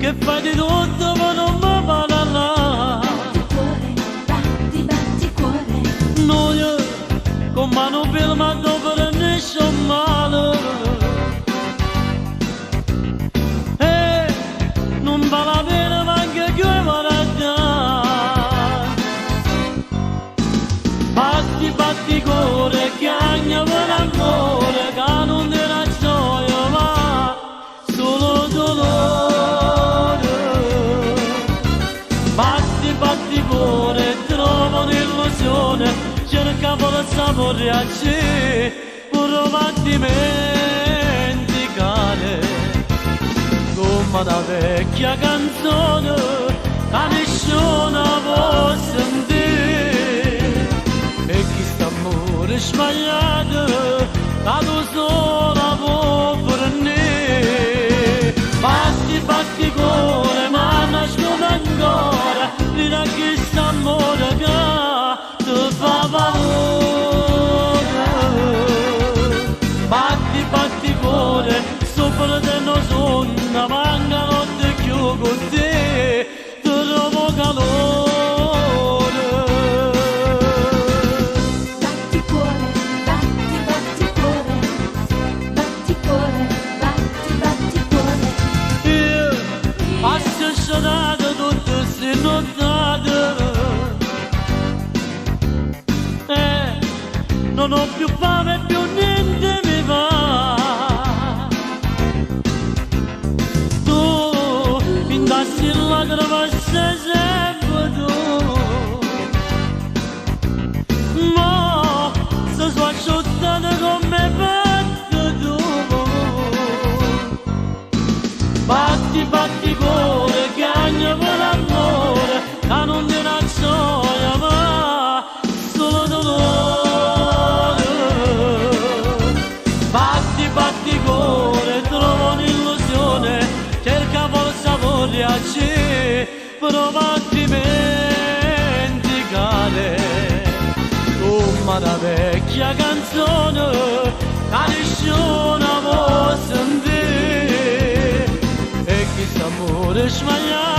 che fai di tutto ma non mi parla là. Batti, batti cuore. Noi con mano per ma dopo ne so male. E non vale la pena manche più e guarda. Batti, batti cuore, che agna per amore, che non ti la gioia ma solo dolore. Batti, batti cuore, trovo un'illusione, cercavo il sapore a te, prova a dimenticare, come una vecchia canzone, che nessuno può sentire, e chi sta amore sbagliato, che tu sola può fornire. Batti, batti cuore, ma nascono ancora, fino a chi sta amore che ti fa valore. Batti, batti cuore, sopra te non sogna, manca notte più con te, ti trovo calore. Batti cuore, batti, batti cuore. Batti cuore, batti, batti cuore. Io passo sciolate tutte queste nottate, non ho più fame, più niente mi va. Tu pintassi la cravatta sempre tu, ma se sono asciuttata come fatto tu. Batti, batti cuore, che agna per l'amore, che non ti la gioia ma solo dolore. Batti, batti cuore, trovo un'illusione, cercavo il sapore a te, prova a dimenticare, come una vecchia canzone, che nessuno può sentire, e chi sta amore sbagliato